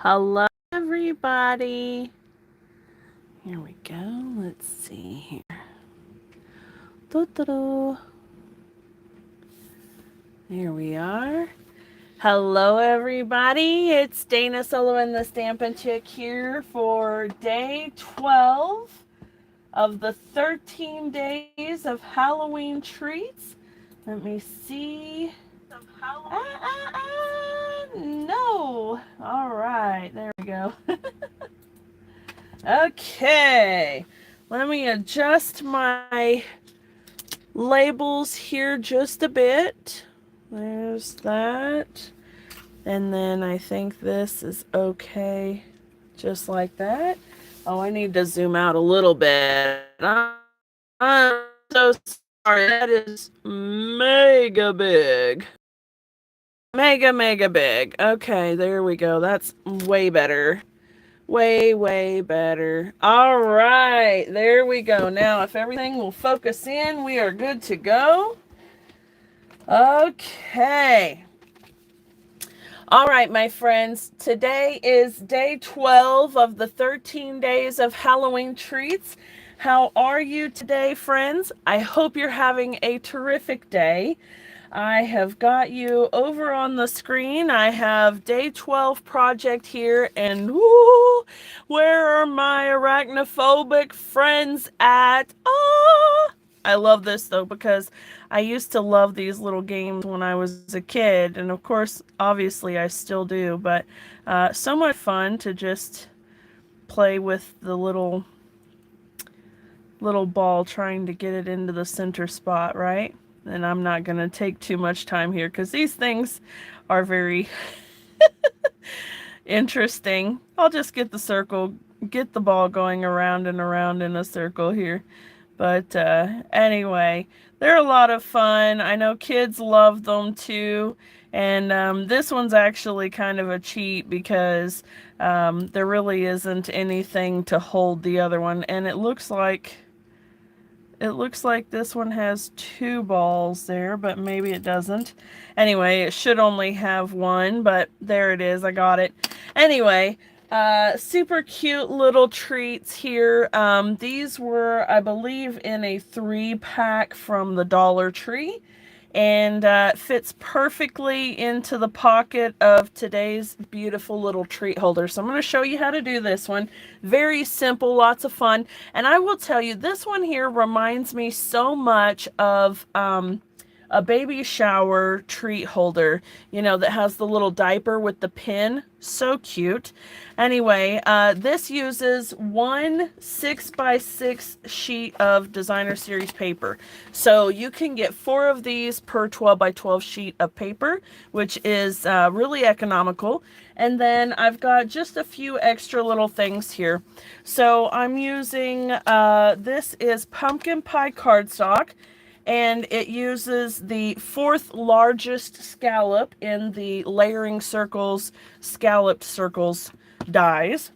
Hello, everybody. Here we go. Let's see here. Doo-doo-doo. Here we are. Hello, everybody. It's Dana Sullivan, the Stampin' Chick, here for day 12 of the 13 days of Halloween treats. Let me see. No. All right. There we go. Okay, let me adjust my labels here just a bit. There's that. And then I think this is okay, just like that. Oh, I need to zoom out a little bit. I'm so sorry. That is mega big. Mega big. Okay, there we go. That's way better. Way better. All right, there we go. Now, if everything will focus in, we are good to go. Okay. All right, my friends, today is day 12 of the 13 days of Halloween treats. How are you today, friends? I hope you're having a terrific day. I have got you over on the screen. I have day 12 project here, and woo, where are my arachnophobic friends at? Ah! I love this though because I used to love these little games when I was a kid, and of course, obviously I still do, but so much fun to just play with the little ball trying to get it into the center spot, right? And I'm not going to take too much time here because these things are very interesting. I'll just get the ball going around and around in a circle here. But anyway, they're a lot of fun. I know kids love them too. And this one's actually kind of a cheat because there really isn't anything to hold the other one. And it looks like this one has two balls there, but maybe it doesn't. Anyway, it should only have one, but there it is. I got it. Anyway, super cute little treats here. These were, I believe, in a 3-pack from the Dollar Tree. And fits perfectly into the pocket of today's beautiful little treat holder. So I'm going to show you how to do this one. Very simple, lots of fun. And I will tell you, this one here reminds me so much of a baby shower treat holder, you know, that has the little diaper with the pin. So cute. Anyway, this uses one 6x6 sheet of designer series paper. So you can get 4 of these per 12x12 sheet of paper, which is really economical. And then I've got just a few extra little things here. So I'm using, this is pumpkin pie cardstock. And it uses the 4th largest scallop in the layering circles, scalloped circles dies.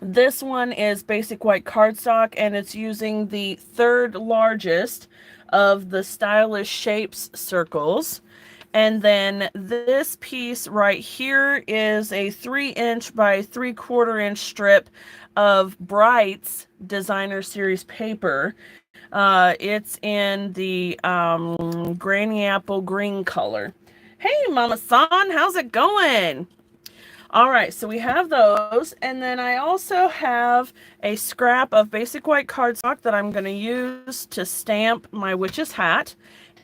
This one is basic white cardstock, and it's using the 3rd largest of the stylish shapes circles. And then this piece right here is a 3-inch by 3/4 inch strip of Bright's designer series paper. It's in the granny apple green color. Hey, Mama San, how's it going? All right, so we have those, and then I also have a scrap of basic white cardstock that I'm going to use to stamp my witch's hat.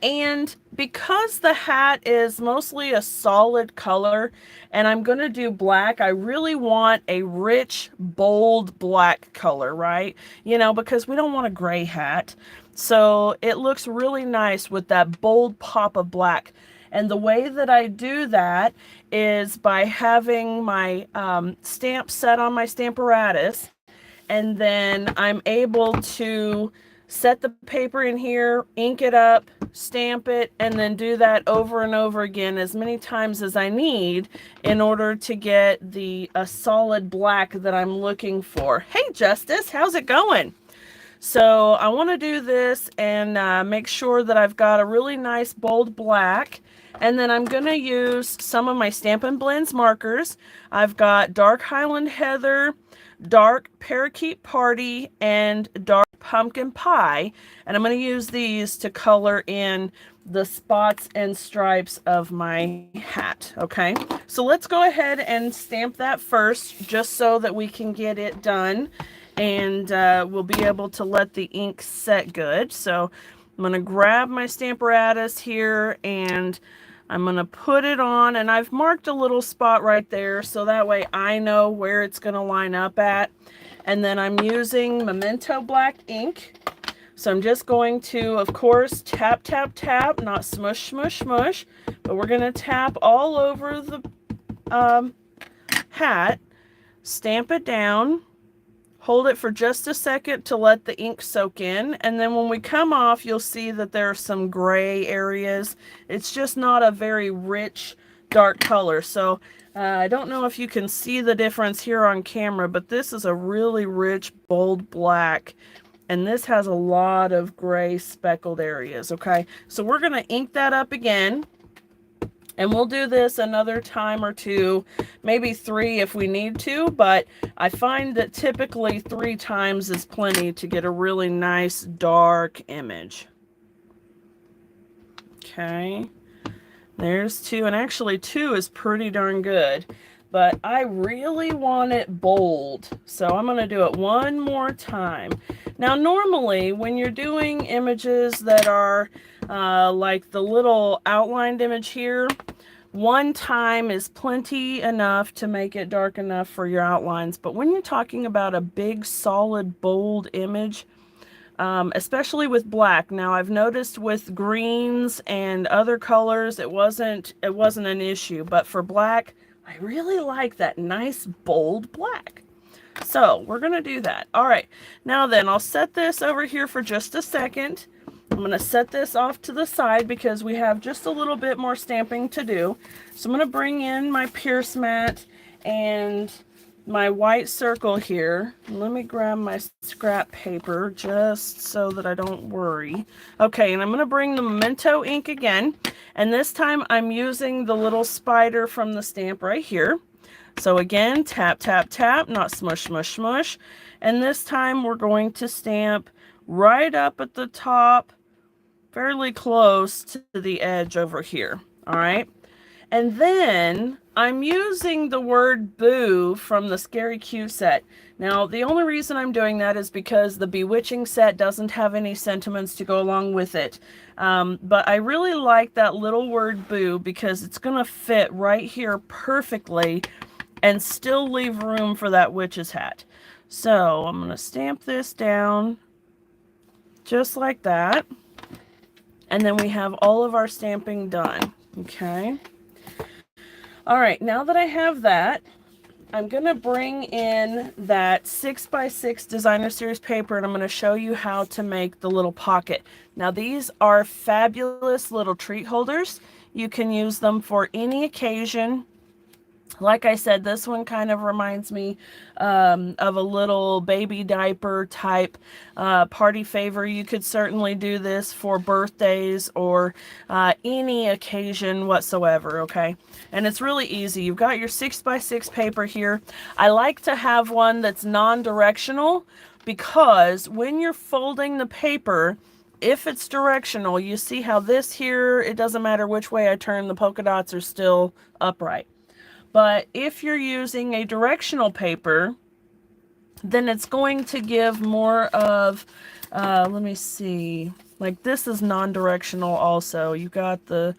And because the hat is mostly a solid color and I'm going to do black, I really want a rich, bold black color, right? You know, because we don't want a gray hat. So it looks really nice with that bold pop of black. And the way that I do that is by having my stamp set on my Stamparatus, and then I'm able to set the paper in here, ink it up, stamp it, and then do that over and over again as many times as I need in order to get a solid black that I'm looking for. Hey, Justice, how's it going? So I want to do this and make sure that I've got a really nice bold black. And then I'm going to use some of my Stampin' Blends markers. I've got Dark Highland Heather, Dark Parakeet Party, and Dark Pumpkin Pie. And I'm going to use these to color in the spots and stripes of my hat. Okay, so let's go ahead and stamp that first, just so that we can get it done, and we'll be able to let the ink set good. So I'm going to grab my Stamparatus here, and I'm going to put it on, and I've marked a little spot right there so that way I know where it's going to line up at. And then I'm using Memento black ink. So I'm just going to, of course, tap, tap, tap, not smush, smush, smush, but we're going to tap all over the hat, stamp it down, hold it for just a second to let the ink soak in, and then when we come off, you'll see that there are some gray areas. It's just not a very rich, dark color. So I don't know if you can see the difference here on camera, but this is a really rich, bold black. And this has a lot of gray speckled areas, okay? So we're going to ink that up again. And we'll do this another time or two, maybe 3 if we need to. But I find that typically 3 times is plenty to get a really nice dark image. Okay. There's 2. And actually 2 is pretty darn good. But I really want it bold, so I'm going to do it one more time. Now, normally, when you're doing images that are like the little outlined image here, 1 time is plenty enough to make it dark enough for your outlines. But when you're talking about a big, solid, bold image, especially with black. Now, I've noticed with greens and other colors, it wasn't an issue, but for black, I really like that nice bold black. So we're going to do that. All right. Now then, I'll set this over here for just a second. I'm going to set this off to the side because we have just a little bit more stamping to do. So I'm going to bring in my Pierce mat and my white circle here. Let me grab my scrap paper just so that I don't worry. Okay, and I'm going to bring the Memento ink again. And this time I'm using the little spider from the stamp right here. So again, tap, tap, tap, not smush, smush, smush. And this time we're going to stamp right up at the top, fairly close to the edge over here. All right. And then I'm using the word boo from the Scary Cute set. Now, the only reason I'm doing that is because the Bewitching set doesn't have any sentiments to go along with it. But I really like that little word boo because it's going to fit right here perfectly and still leave room for that witch's hat. So I'm going to stamp this down just like that. And then we have all of our stamping done. Okay. All right, now that I have that, I'm going to bring in that 6x6 Designer Series paper, and I'm going to show you how to make the little pocket. Now, these are fabulous little treat holders. You can use them for any occasion. Like I said, this one kind of reminds me of a little baby diaper type party favor. You could certainly do this for birthdays or any occasion whatsoever, okay? And it's really easy. You've got your 6x6 paper here. I like to have one that's non-directional because when you're folding the paper, if it's directional, you see how this here, it doesn't matter which way I turn, the polka dots are still upright. But if you're using a directional paper, then it's going to give more of, let me see, like this is non-directional also. You've got the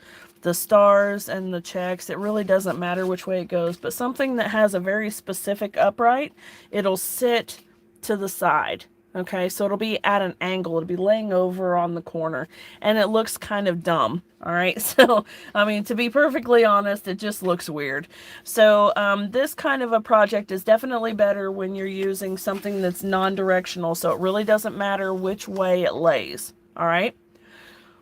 stars and the checks. It really doesn't matter which way it goes, but something that has a very specific upright, it'll sit to the side. Okay, so it'll be at an angle. It'll be laying over on the corner, and it looks kind of dumb. All right, so, I mean, to be perfectly honest, it just looks weird. So this kind of a project is definitely better when you're using something that's non-directional, so it really doesn't matter which way it lays. All right,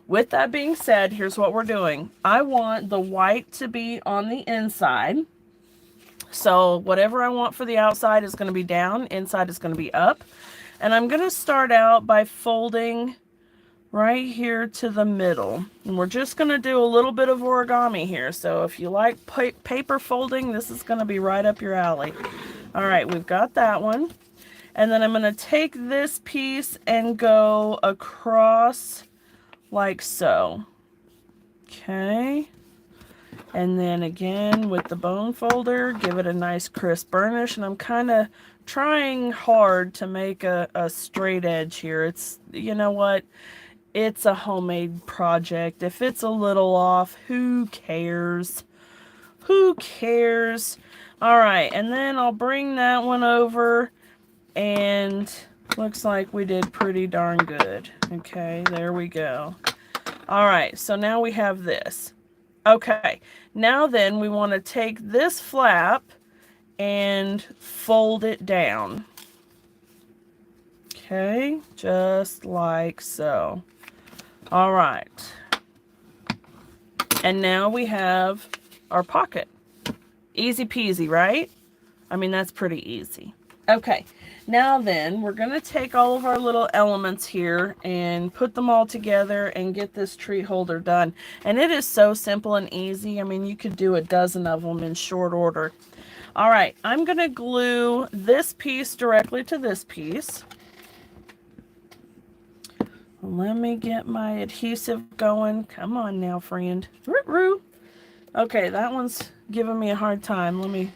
with that being said, here's what we're doing. I want the white to be on the inside. So whatever I want for the outside is going to be down, inside is going to be up. And I'm going to start out by folding right here to the middle. And we're just going to do a little bit of origami here. So if you like paper folding, this is going to be right up your alley. All right, we've got that one. And then I'm going to take this piece and go across like so. Okay. And then again with the bone folder, give it a nice crisp burnish. And I'm kind of trying hard to make a straight edge here. It's, you know what? It's a homemade project. If it's a little off, who cares? Who cares? All right, and then I'll bring that one over, and looks like we did pretty darn good. Okay, there we go. All right, so now we have this. Okay, now then we want to take this flap and fold it down. Okay, just like so. All right. And now we have our pocket. Easy peasy, right? I mean, that's pretty easy. Okay, now then, we're going to take all of our little elements here and put them all together and get this tree holder done. And it is so simple and easy. I mean, you could do a dozen of them in short order. All right, I'm going to glue this piece directly to this piece. Let me get my adhesive going. Come on now, friend. Roo-roo. Okay, that one's giving me a hard time. Let me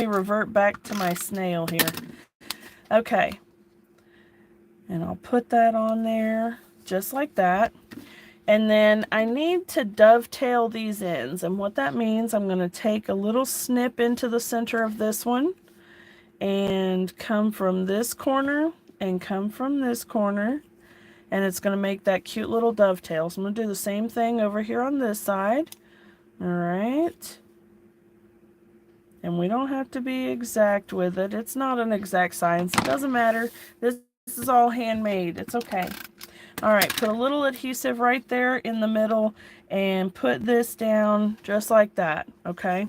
revert back to my snail here. Okay. And I'll put that on there just like that. And then I need to dovetail these ends. And what that means, I'm going to take a little snip into the center of this one and come from this corner and come from this corner. And it's going to make that cute little dovetail. So I'm going to do the same thing over here on this side. All right. And we don't have to be exact with it. It's not an exact science. It doesn't matter. This is all handmade. It's okay. All right. Put a little adhesive right there in the middle and put this down just like that. Okay.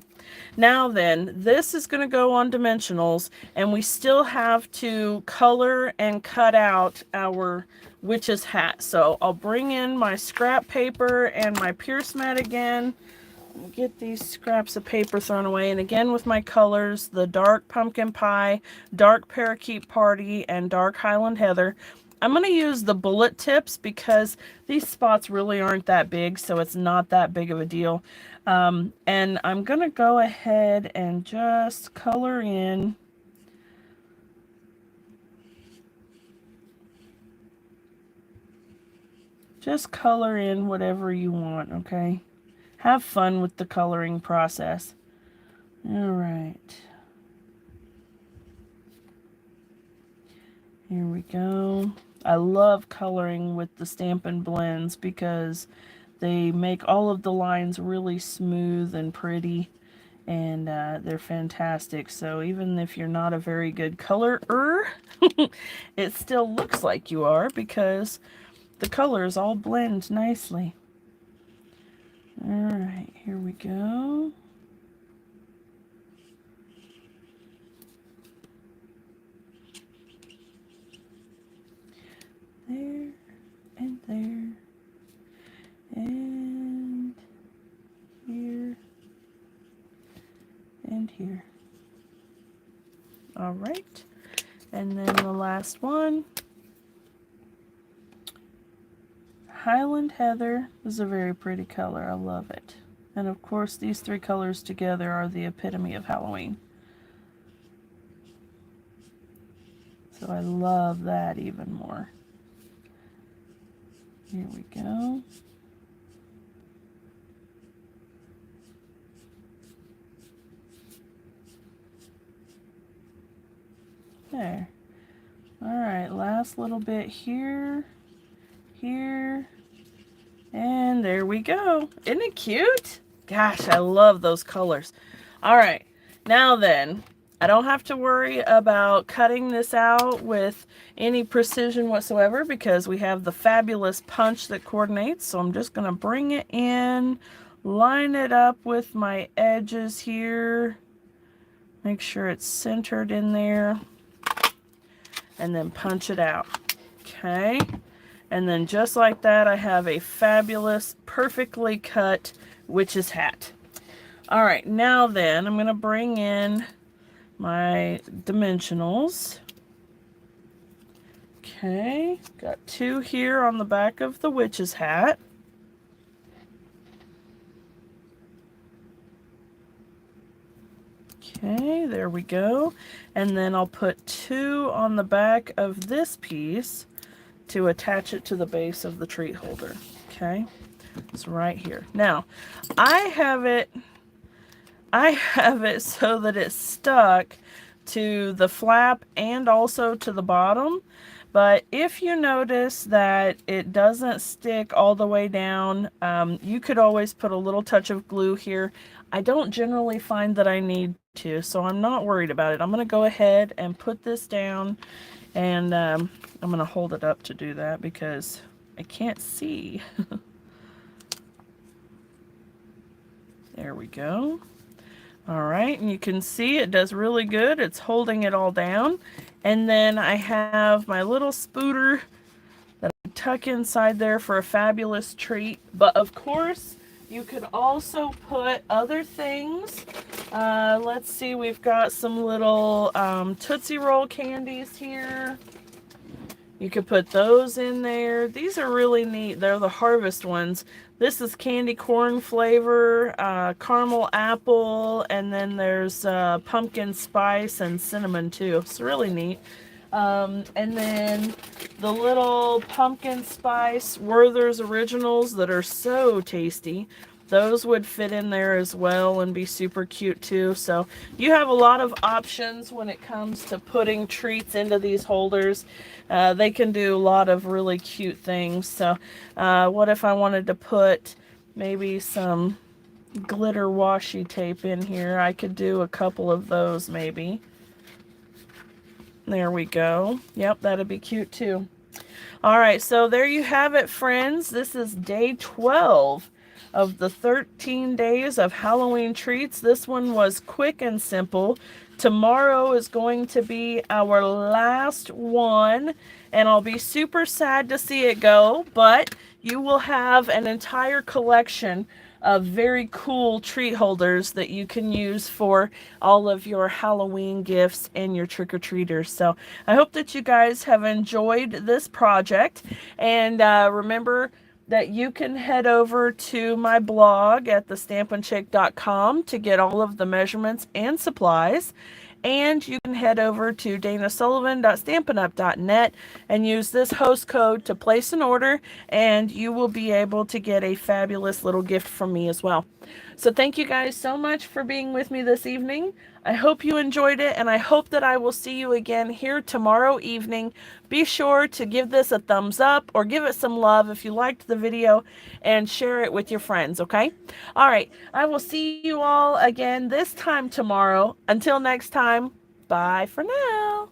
Now then, this is going to go on dimensionals, and we still have to color and cut out our witch's hat. So I'll bring in my scrap paper and my Pierce mat again. Get these scraps of paper thrown away, and again with my colors, the dark pumpkin pie, dark parakeet party, and dark Highland heather. I'm going to use the bullet tips because these spots really aren't that big, so it's not that big of a deal. And I'm going to go ahead and just color in whatever you want, okay? Have fun with the coloring process. All right. Here we go. I love coloring with the Stampin' blends because they make all of the lines really smooth and pretty, and they're fantastic. So even if you're not a very good colorer, it still looks like you are because the colors all blend nicely. All right, here we go. There and there and here and here. All right, and then the last one. Highland Heather is a very pretty color. I love it. And of course, these three colors together are the epitome of Halloween. So I love that even more. Here we go. There. All right, last little bit here. Here, and there we go. Isn't it cute? Gosh, I love those colors. All right, now then, I don't have to worry about cutting this out with any precision whatsoever because we have the fabulous punch that coordinates. So I'm just going to bring it in, line it up with my edges here, make sure it's centered in there, and then punch it out. Okay. And then just like that, I have a fabulous, perfectly cut witch's hat. All right, now then, I'm going to bring in my dimensionals. Okay, got 2 here on the back of the witch's hat. Okay, there we go. And then I'll put 2 on the back of this piece to attach it to the base of the treat holder. Okay, it's right here. Now, I have it so that it's stuck to the flap and also to the bottom. But if you notice that it doesn't stick all the way down, you could always put a little touch of glue here. I don't generally find that I need to, so I'm not worried about it. I'm going to go ahead and put this down, and I'm going to hold it up to do that because I can't see. There we go. All right, and you can see it does really good. It's holding it all down. And then I have my little spooter that I tuck inside there for a fabulous treat. But of course, you could also put other things. Let's see, we've got some little Tootsie Roll candies here. You could put those in there. These are really neat. They're the Harvest ones. This is candy corn flavor, caramel apple, and then there's pumpkin spice and cinnamon too. It's really neat. And then the little pumpkin spice Werther's Originals that are so tasty. Those would fit in there as well and be super cute too. So you have a lot of options when it comes to putting treats into these holders. They can do a lot of really cute things. So what if I wanted to put maybe some glitter washi tape in here? I could do a couple of those maybe. There we go. Yep, that'd be cute too. All right, so there you have it, friends. This is day 12 of the 13 days of Halloween treats. This one was quick and simple. Tomorrow is going to be our last one, and I'll be super sad to see it go, but you will have an entire collection of very cool treat holders that you can use for all of your Halloween gifts and your trick-or-treaters. So I hope that you guys have enjoyed this project, and remember that you can head over to my blog at thestampinchick.com to get all of the measurements and supplies. And you can head over to danasullivan.stampinup.net and use this host code to place an order, and you will be able to get a fabulous little gift from me as well. So thank you guys so much for being with me this evening. I hope you enjoyed it, and I hope that I will see you again here tomorrow evening. Be sure to give this a thumbs up or give it some love if you liked the video, and share it with your friends, okay? All right, I will see you all again this time tomorrow. Until next time, bye for now.